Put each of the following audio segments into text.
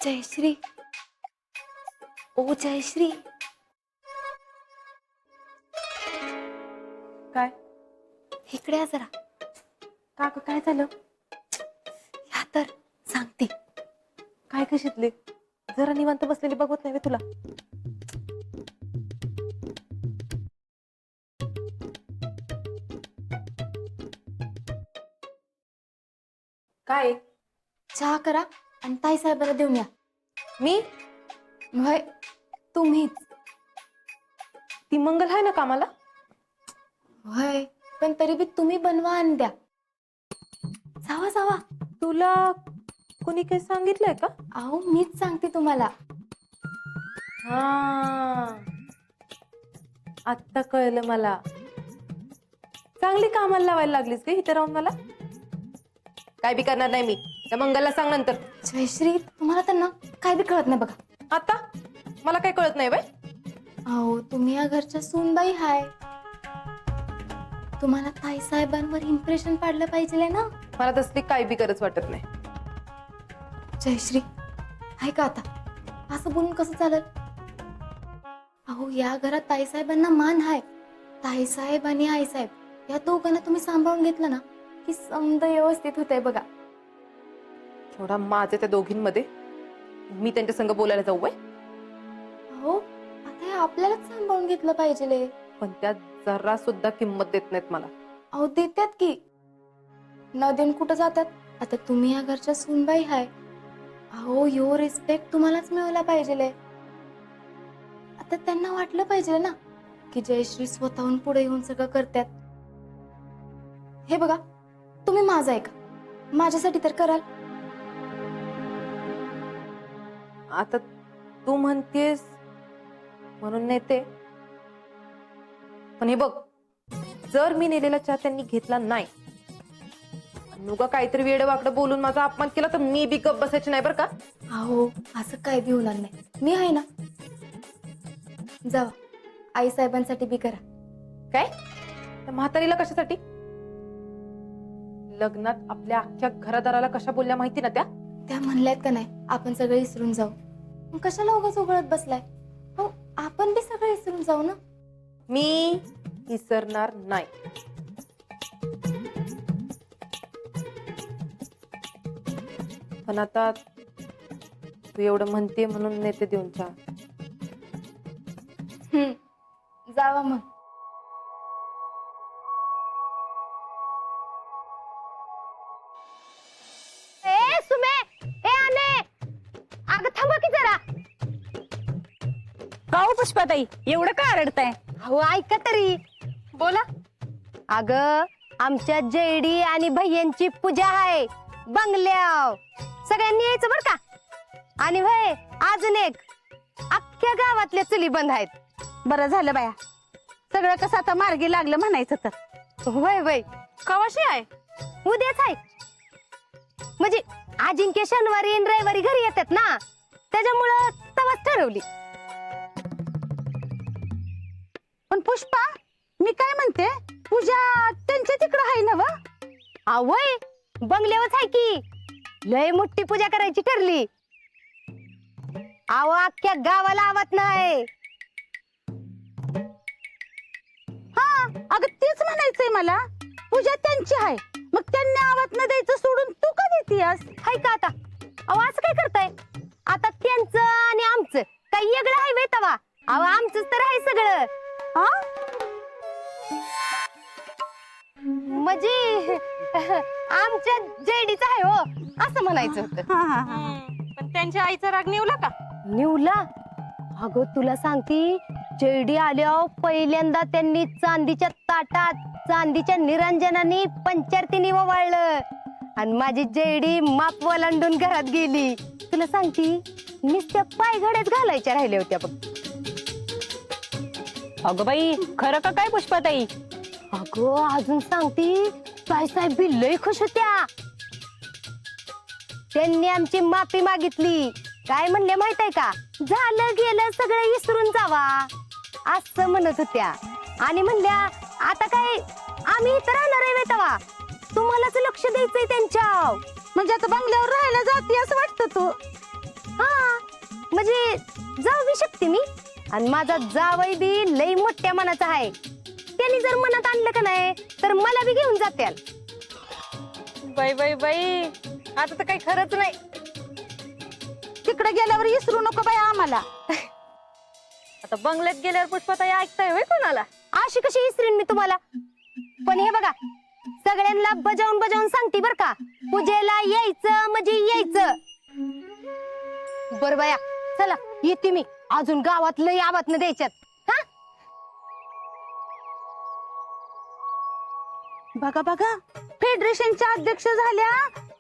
जयश्री, ओ जयश्री. काय इकडे या जरा. का काय झालं? या तर सांगते. काय कशीतले जरा निवांत बसलेली बघवत नाही तुला? काय चहा करा आणि ताई साहेबाला देऊन या. मी होय, तुम्हीच. ती मंगल आहे ना कामाला? होय, पण तरी बी तुम्ही बनवा आणि द्या. जावा जावा. तुला कोणी काही सांगितलंय का? अहो मीच सांगते तुम्हाला. हा, आत्ता कळलं मला. चांगली कामाला लावायला लागलीस का इथे राहून मला? काय बी करणार नाही मी. त्या मंगलला सांग नंतर. जयश्री, तुम्हाला तर ना काय बी कळत नाही बघा. आता मला काय कळत नाही बाई. अहो तुम्ही या घरच्या सूनबाई हाय. तुम्हाला ताई साहेबांवर इम्प्रेशन पाडलं पाहिजे ना. मला तसली काय बी गरज वाटत नाही. जयश्री, ऐका आता, असं बोलून कसं चालेल? अहो या घरात ताई साहेबांना मान हाय. ताई साहेब आणि आई साहेब या दोघांना तुम्ही सांभाळून घेतलं ना की समद व्यवस्थित होतंय बघा. थोडा माझे त्या दोघींमध्ये मी त्यांच्या संग बोलायला जाऊ बाई? हो, आता हे आपल्यालाच सांभाळून घेतलं पाहिजे. पण त्या जरा सुद्धा किंमत देत नाहीत मला. अहो देतात की, न देऊन कुठं जातात? आता तुम्ही या घरच्या सूनबाई हाय. अहो यो रिस्पेक्ट तुम्हालाच मिळवला पाहिजे. आता त्यांना वाटलं पाहिजे ना की जयश्री स्वतःहून पुढे येऊन सगळं करतात. हे बघा, तुम्ही माझं ऐका, माझ्यासाठी तर कराल. आता तू म्हणतेस म्हणून नेते, पण हे बघ, जर मी नेलेला चहा त्यांनी घेतला नाही, नुका काहीतरी वेड वाकडं बोलून माझा अपमान केला तर मी बी गप्प बसायची नाही बरं का? अहो असं काय बी होणार नाही, मी आहे ना. जावा, आई साहेबांसाठी बी करा. काय त्या म्हातारीला कशासाठी? लग्नात आपल्या अख्ख्या घरादाराला कशा बोलल्या माहिती ना त्या? त्या म्हणल्यात का नाही आपण सगळे विसरून जाऊ. मग कशाला उगाच उघडत बसलाय? हो, आपण बी सगळे विसरून जाऊ ना. मी विसरणार नाही. पण आता तू एवढं म्हणते म्हणून नेते देऊन चहा. जावा मग. काऊ पुष्पाताई, एवढं का रडताय? हो ऐका तरी. बोला. अग आमच्या जेडी आणि भैयांची पूजा आहे बंगल्याव. सगळ्यांनी यायचं बर का. आणि भय अजून एक, अख्ख्या गावातल्या चुली बंद आहेत. बरं झालं बाया, सगळं कसं आता मार्गी लागलं म्हणायचं तर. वय वय कवाशी आहे? उद्याच आहे. म्हणजे अजिंक्य शनिवारी आणि रविवारी घरी येतात ना, त्याच्यामुळं तवाच ठरवली. पण पुष्पा, मी काय म्हणते, पूजा त्यांच्या तिकडं आहे ना? आवय बंगल्यावरच आहे की. लय मोठी पूजा करायची ठरली. आव अख्ख्या गावाला आवत नाही. हा, अगं तेच म्हणायचंय मला. पूजा त्यांची आहे, मग त्यांनी आवाज न द्यायचं सोडून तू का देतीयस? हाय का आता? अहो असं काय करताय? आता त्यांचं आणि आमचं काही वेगळं आहे वे तवा? अहो आमचंच तर आहे सगळं. हा, म्हणजे आमच्या जेडीचं आहे हो, असं म्हणायचं होतं. हा, हा, हा. पण त्यांच्या आईचा राग निवला का? निवला? अगं तुला सांगती, जेडी आल्यावर पहिल्यांदा त्यांनी चांदीच्या ताटात चांदीच्या निरंजनाने पंचारतीने ओवाळलं आणि माझी जेडी माप ओलांडून घरात गेली. तुला सांगती, नुसत्या पायघड्याच घालायच्या राहिल्या होत्या बघ. अगं बाई, खरं का काय पुष्पाताई? अगं अजून सांगती, ताईसाहेब बी लय खुश होत्या. त्यांनी आमची माफी मागितली. काय म्हणले माहित आहे का? झालं गेलं सगळं विसरून जावा असं म्हणत होत्या. आणि म्हणल्या आता काय आम्ही इथं राहणार आहे तवा, तुम्हालाच लक्ष द्यायचंय त्यांच्या. म्हणजे आता बंगल्यावर राहायला जाते असं वाटतं तू? हा म्हणजे जाऊ बी शकते मी. आणि माझा जावई बी लई मोठ्या मनाचा आहे. त्यांनी जर मनात आणलं का नाही तर मला बी घेऊन जात्याल. बाई बाई बाई, आता तर काही खरंच नाही. तिकडे गेल्यावर विसरू नको बाई आम्हाला. आता बंगल्यात गेल्यावर पुष्पाताई ऐकताय होय कोणाला? अशी कशी विसरीन मी तुम्हाला. पण हे बघा, सगळ्यांना बजावून बजावून सांगते बर का, पूजेला यायचं म्हणजे यायचं. बर बाया, चला येते मी. अजून गावात लई आवातनं द्यायच्यात. हा बघा बघा, फेडरेशनच्या अध्यक्ष झाल्या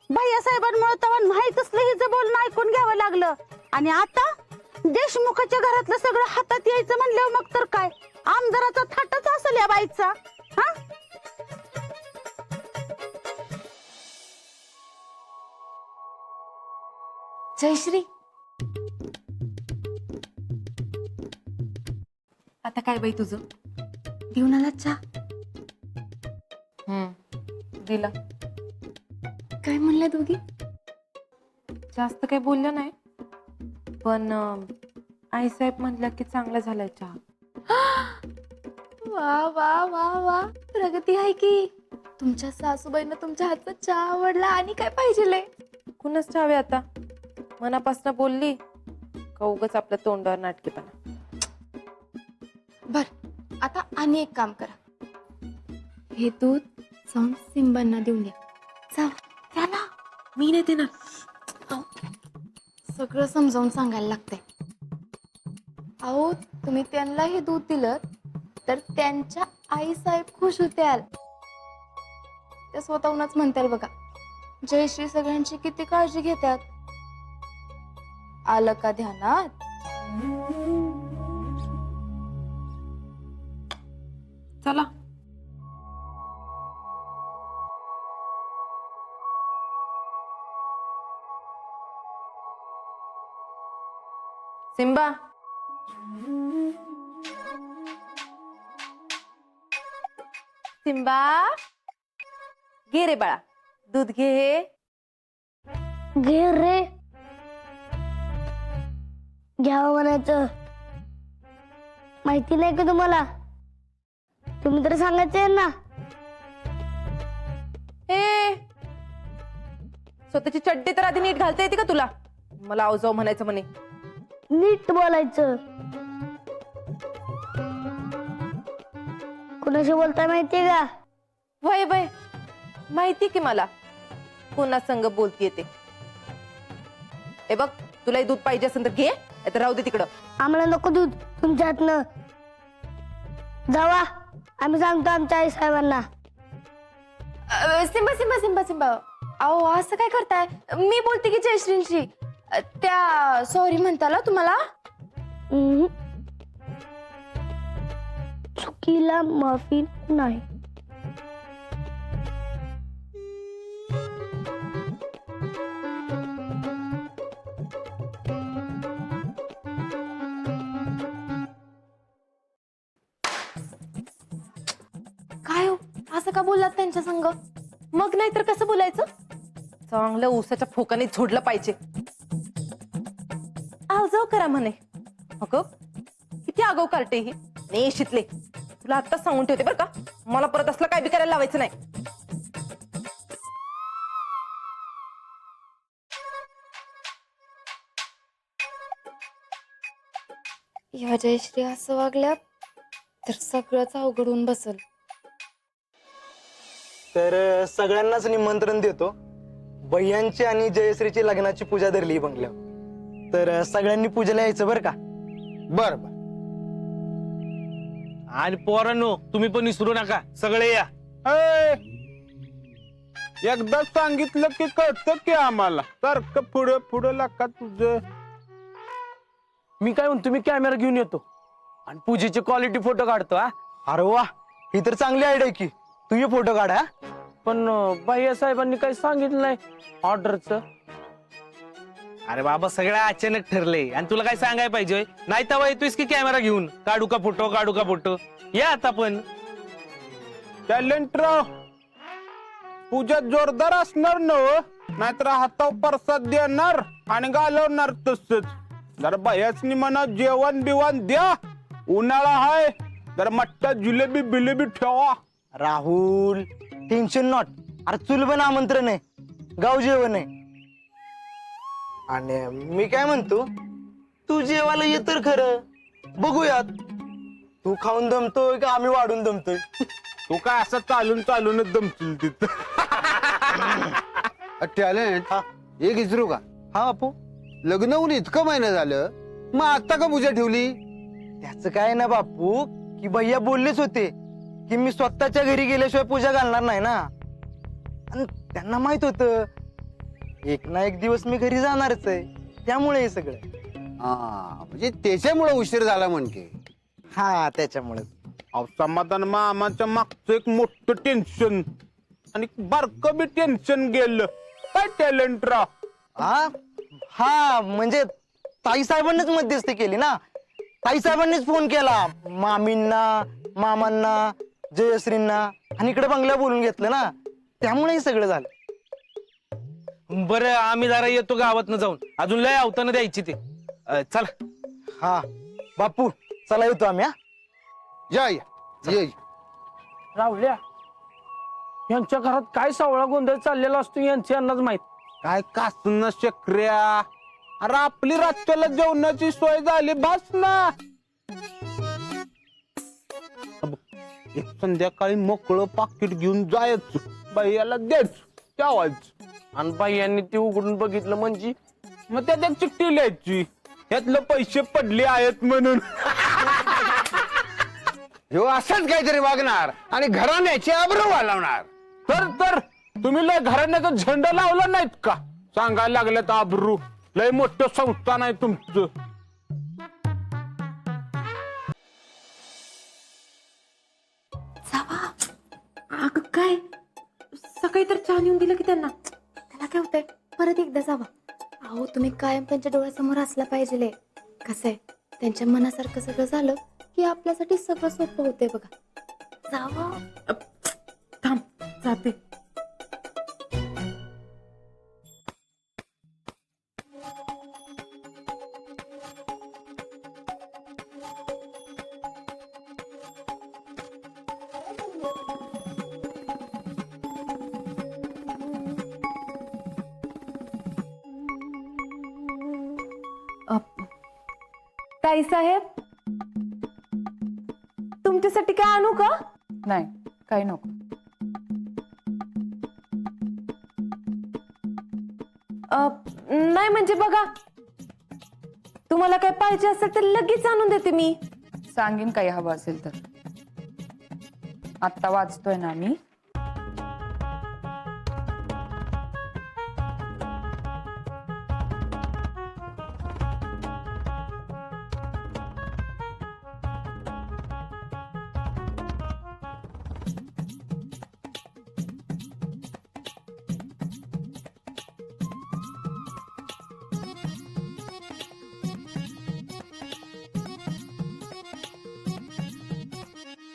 भैयासाहेबांमुळे तेव्हा नाही तसलं हिचं बोलणं ऐकून घ्यावं लागलं. आणि आता देशमुखाच्या घरातलं सगळं हातात यायचं म्हणल्यावर मग तर काय आमदाराचा थाटच असेल या बाईचा. हा जयश्री, आता काय बाई तुझं? देऊन आला चहा? दिला. काय म्हणल्या दोघी? जास्त काही बोललं नाही, पण आईसाहेब म्हणल्या की चांगला झालाय चहा. वा वा वा वा, प्रगती आहे की. तुमच्या सासूबाईंना तुमच्या हातचा चहा आवडला आणि काय पाहिजे? कुणाच हवे आता? मनापासून बोलली का उगाच आपल्या तोंडावर नाटकेपणा? बर, आता आणि एक काम करा. हे दूध जाऊन सिंबांना देऊन द्या. जा त्याला. मी नाही देणार. सगळं समजावून सांगायला लागतंय. अहो, तुम्ही त्यांना हे दूध दिलं तर त्यांच्या आई साहेब खुश होत्याल. ते स्वतःहूनच म्हणताल बघा, जयश्री सगळ्यांची किती काळजी घेतात. आलं का ध्यानात? चला. सिम्बा, सिम्बा, घे रे बाळा दूध घे. घे रे. घ्यावं म्हणायचं. माहिती नाही का तुम्हाला? तुम्ही तर सांगायचंय ना. ए, स्वतःची चड्डी तर आधी नीट घालता येते का तुला? मला आव जाऊ म्हणायचं म्हणे. नीट बोलायचं. कुणाशी बोलताय माहितीये का? वय वय, माहिती की मला कोणा संग बोलतीये ते. हे बघ, तुला दूध पाहिजे असेल तर घे, तर राहू दे तिकडं. आम्हाला नको दूध तुमच्या हातनं. जावा, आम्ही सांगतो आमच्या आई साहेबांना. सिंबा सिंबा सिंबा सिंबा, अहो असं काय करताय? मी बोलते की जयश्रींशी. त्या सॉरी म्हणताला तुम्हाला. चुकीला माफी नाही. काय हो, असं का बोललात त्यांच्या संग? मग नाही तर कसं बोलायचं? चांगलं ऊसाच्या फोकाने झोडलं पाहिजे. आव जाऊ करा म्हणे. अगं किती आगाऊ कार्टे ही. ने शितले, तुला आत्ताच सांगून ठेवते बरं का, मला परत असलं काय बी करायला लावायचं नाही. ह्या जयश्री असं वागल्या तर सगळंच अवघडून बसल. तर सगळ्यांनाच निमंत्रण देतो. भैयांची आणि जयश्रीची लग्नाची पूजा धरली बंगल्यावर. तर सगळ्यांनी पूजेला यायचं बरं का. बर बर. आणि पोरांनो, तुम्ही पण विसरू नका, सगळे या. एकदा सांगितलं की कळतं की आम्हाला. सारखं पुढं पुढं लाका तुझं. मी काय म्हणतो, मी कॅमेरा घेऊन येतो आणि पूजेचे क्वालिटी फोटो काढतो. हा, अरे वा, ही तर चांगली आयडिया की. तू ये फोटो काढ. हा, पण भैया साहेबांनी काही सांगितलं नाही ऑर्डरचं. अरे बाबा, सगळं अचानक ठरले आणि तुला काय सांगायला पाहिजे? नाही तर येतोयस की कॅमेरा घेऊन, काढू का फोटो, काढू का फोटो. या आता पण. टॅलेंट राव, पूजा जोरदार असणार न? नाहीतर हातावर परसाद देणार आणि घालवणार तसंच. जरा बायासनी म्हणा जेवण बिवण द्या, उन्हाळा हाय, जरा मट्टा जिलेबी बिलेबी ठेवा. Rahul tension not. अरे चुल पण आमंत्रण आहे, गाव जेवण आहे. आणि मी काय म्हणतो, तू जेवायला ये तर खरं, बघूयात तू खाऊन दमतोय का आम्ही वाढून दमतोय. तू काय असं चालून चालूनच दमतील तिथं. टॅलेंट हा. एक विचारू का? हा बापू, लग्न होऊन इतकं महिना झालं, मग आता का पूजा ठेवली? त्याचं काय ना बापू, की भैया बोललेच होते की मी स्वतःच्या घरी गेल्याशिवाय पूजा घालणार नाही ना. आणि त्यांना माहित होतं एक ना एक दिवस मी घरी जाणारच आहे, त्यामुळे हे सगळं. हा, म्हणजे त्याच्यामुळे उशीर झाला म्हणके. हा, त्याच्यामुळे. अहो, समाधान मामाच्या मागचं एक मोठं टेन्शन आणि बारक बी टेन्शन गेलं. काय टॅलेंट रा. हा हा, म्हणजे ताई साहेबांनीच मध्यस्थी केली ना. ताई साहेबांनीच फोन केला मामींना, मामांना, जयश्रींना, आणि इकडे बंगल्या बोलून घेतलं ना, त्यामुळे हे सगळं झालं. बरं आम्ही जरा येतो गावातनं जाऊन, अजून लय अवतानं द्यायची ते. चला. हा बापू, चला येतो आम्ही. हा, या या ये. राहुल्या, यांच्या घरात काय सावळा गोंधळ चाललेला असतो यांची यांनाच माहित. काय कासनं शक्र्या. अरे आपली रात्रीला जेवणाची सोय झाली बस ना. एक संध्याकाळी मोकळं पाकिट घेऊन जायचं, बाईला द्यायचं, जेवायचं. आणि बाई यांनी ते उघडून बघितलं म्हणजे मग त्यात एक चिठ्ठी लिहायची, यातलं पैसे पडले आहेत म्हणून. ह्यो असंच काहीतरी वागणार आणि घराण्याची आबरू वालवणार. तर तुम्ही लय घराण्याचा झेंडा लावला नाहीत का? सांगायला लागल्यात आबरू. लय मोठं संस्थान आहे तुमचं. अगं काय, सकाळी तर चहा नेऊन दिलं की त्यांना. त्याला काय होतंय, परत एकदा जावा. अहो तुम्ही कायम त्यांच्या डोळ्यासमोर असला पाहिजे. कसं आहे, त्यांच्या मनासारखं सगळं झालं की आपल्यासाठी सगळं सोपं होतंय बघा. जावा. थांब, जाते. ताई साहेब, तुमच्यासाठी काय आणू का? नाही, काही नको. नाही म्हणजे बघा, तुम्हाला काय पाहिजे असेल तर लगेच आणून देते मी. सांगीन काही हवं असेल तर. आत्ता वाचतोय ना मी.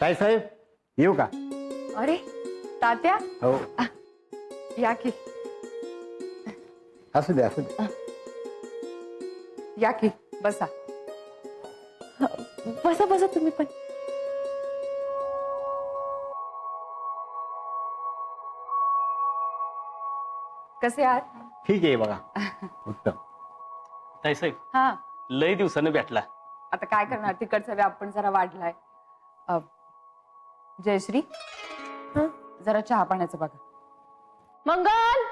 काय साहेब, येऊ का? अरे तात्या, हो, या की. असू दे असू दे. या की, बसा. बसा बसा तुम्ही पण. कसे आहात? ठीक आहे बघा. उत्तम. ताईसाहेब, हा, लय दिवसानं भेटला. आता काय करणार, तिकडचा व्याप पण जरा वाढलाय. जयश्री, जरा चहा पाण्याचं बघा. मंगल,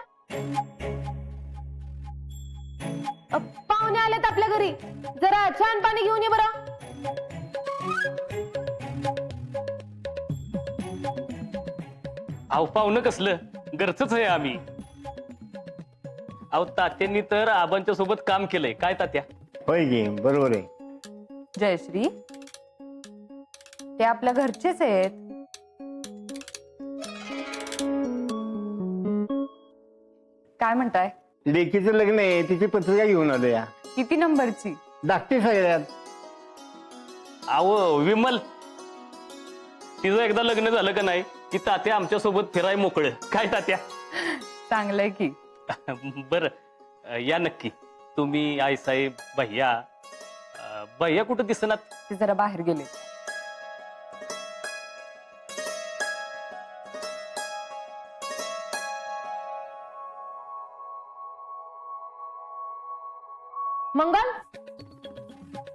पाहुणे आलेत आपल्या घरी, जरा छान पाणी घेऊन ये बरं. अहो पाहुणं कसलं, घरचंच आहे आम्ही. अहो तात्यांनी तर आबांच्या सोबत काम केलंय. काय तात्या? होय गे, बरोबर आहे. जयश्री, ते आपल्या घरचेच आहेत. काय म्हणताय? लेकीचं लग्न आहे, तिची पत्रिका घेऊन आलो या. किती नंबरची? धाकटी सगळ्यात. अहो विमल, तिचं एकदा लग्न झालं का नाही की तात्या आमच्या सोबत फिराय मोकळं. काय तात्या? चांगलंय की. बर, या नक्की. तुम्ही आईसाहेब भैया. भैया कुठं दिसनात? ते जरा बाहेर गेले. मंगल,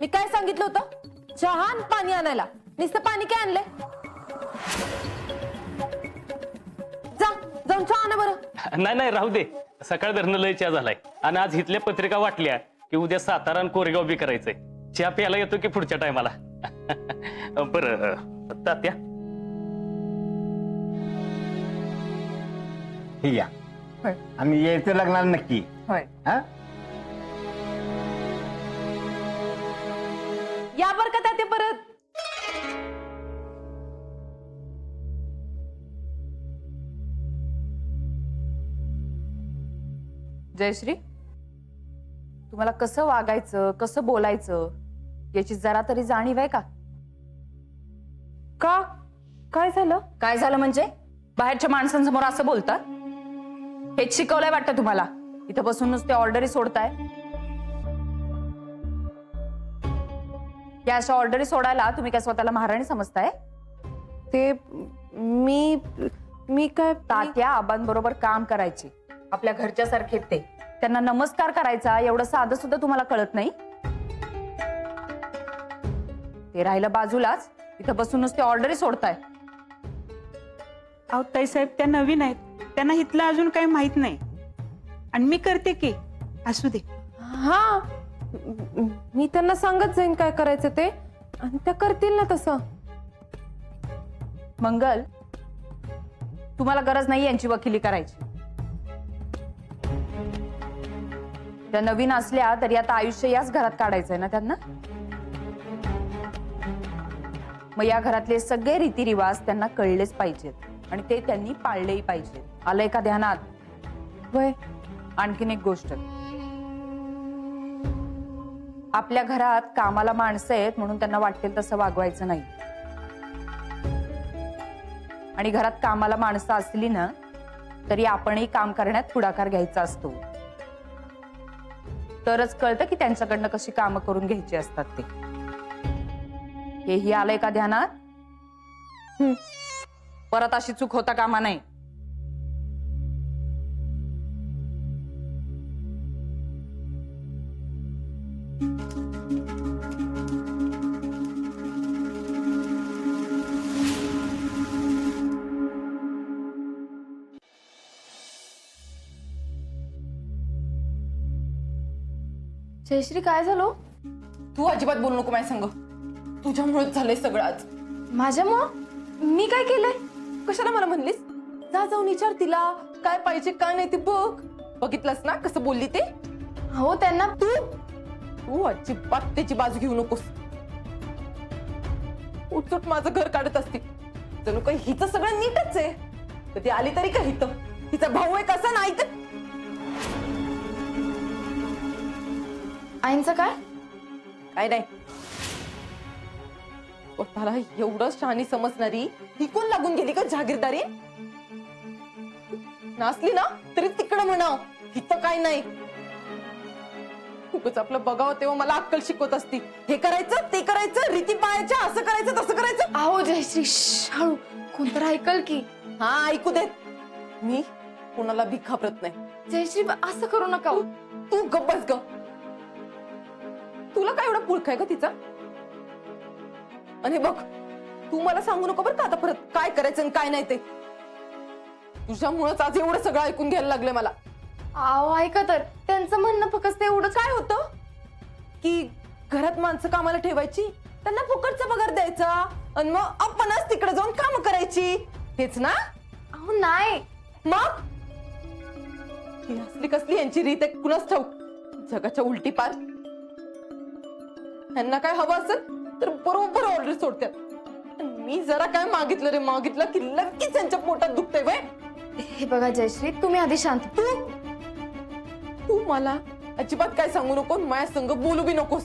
मी काय सांगितलं होतं? चहा आणि पाणी आणायला. नुसतं पाणी काय आणलंय? जा, जाऊन चहा आणा बरं. नाही नाही, राहू दे. सकाळ धरणं लय चहा झालाय आणि आज इथल्या पत्रिका वाटल्या की उद्या सातारा आणि कोरेगाव बी करायचंय. चहा प्यायला येतो की पुढच्या टायमाला? बर तात्या. ठीक आहे. होय. आम्ही यायचं लग्नाला नक्की. होय. हा? या बर का तात्या परत. जयश्री, तुम्हाला कसं वागायचं, कसं बोलायचं याची जरा तरी जाणीव आहे का? का? काय झालं? काय झालं म्हणजे? बाहेरच्या माणसांसमोर असं बोलतात? हेच शिकवलंय वाटतं तुम्हाला? इथं बसून नुसते ऑर्डरी सोडताय. या अशा ऑर्डरी सोडायला तुम्ही काय स्वतःला महाराणी समजताय? ते मी काय तात्या आबांबरोबर काम करायचे, आपल्या घरच्या सारखे ते. त्यांना नमस्कार करायचा एवढं साधं सुद्धा तुम्हाला कळत नाही? ते राहिलं बाजूलाच, इथं बसून नुसते ऑर्डरी सोडताय. अहो ताईसाहेब, त्या नवीन आहेत, त्यांना इथलं अजून काही माहित नाही. आणि मी करते की, असू दे. हा, मी त्यांना सांगत जाईन काय करायचं ते, आणि त्या करतील ना तसं. मंगल, तुम्हाला गरज नाही यांची वकिली करायची. त्या नवीन असल्या तरी आता आयुष्य याच घरात काढायचंय ना त्यांना. मग या घरातले सगळे रीतिरिवाज त्यांना कळलेच पाहिजेत आणि ते त्यांनी पाळलेही पाहिजेत. आलंय का ध्यानात? वय, आणखीन एक गोष्ट, आपल्या घरात कामाला माणसं आहेत म्हणून त्यांना वाटेल तसं वागवायचं नाही. आणि घरात कामाला माणसं असली ना तरी आपणही काम करण्यात पुढाकार घ्यायचा असतो. तरच कळतं की त्यांच्याकडनं कशी कामं करून घ्यायची असतात ते. हेही आलंय का ध्यानात? परत अशी चूक होता कामा नाही. जयश्री, काय झालं? तू अजिबात बोलू नको माझ्या संग. तुझ्यामुळेच झालंय सगळं आज. माझ्यामुळं? मी काय केलंय? कशाला मला म्हणलीस? जा, जाऊन विचार तिला काय पाहिजे काय नाही ते बघ. बघितलंस ना कसं बोलली ते? हो, त्यांना तू अजिबात त्याची बाजू घेऊ नकोस. उठसूट माझं घर काढत असते. जणू काही हिचं सगळं नीटच आहे. कधी आली तरी का हिथं? हिचा भाऊ आहे कसा नाही तर? आईंचं काय? काय नाही. स्वतःला एवढं शहाणी समजणारी ही कोण लागून गेली का जहागीरदारी? नासली ना तरी तिकडं म्हणाव, हिथं काय नाही. खूपच आपलं बघावं तेव्हा मला अक्कल शिकवत असती. हे करायचं ते करायचं, रीती पाळायच्या, असं करायचं तसं करायचं. अहो जयश्री, हळू, कोणतर ऐकल की. हा, ऐकू देत. मी कोणाला भी घाबरत नाही. जयश्री, असं करू नका. तू गप्प बस ग. तुला काय एवढा पुळख आहे ग तिचा? आणि बघ, तू मला सांगू नको बरं का आता परत काय करायचं आणि काय नाही ते. तुझ्यामुळेच आज एवढं सगळं ऐकून घ्यायला लागलंय मला. अहो ऐका तर, त्यांचं म्हणणं फक्त एवढं काय होतं की घरात माणसं कामाला ठेवायची, त्यांना फुकटचा पगार द्यायचा आणि मग आपणच तिकडे जाऊन काम करायची, हेच ना? अहो नाही. मग ही असली कसली यांची रीत आहे कुणाच ठाऊक. जगाच्या उलटी पार. यांना काय हवं असेल तर बरोबर ऑर्डर सोडतात. मी जरा काय मागितलं रे मागितलं की लगेच त्यांच्या पोटात दुखतंय. वय, हे बघा जयश्री, तुम्ही आधी शांत. तू मला अजिबात काय सांगू नको, माझ्या संग बोलू बी नकोस.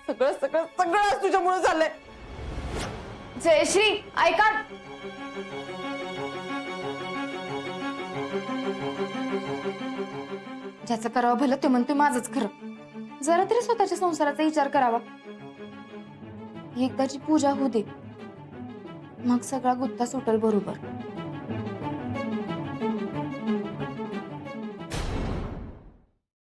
सगळं सगळं सगळं आज तुझ्यामुळे झालंय. जयश्री ऐका. ज्याचं करावं भलं ते म्हणतोय माझंच खरं. जरा तरी स्वतःच्या संसाराचा विचार करावा. एकदाची पूजा होऊ दे, मग सगळा गुत्ता सुटेल बरोबर.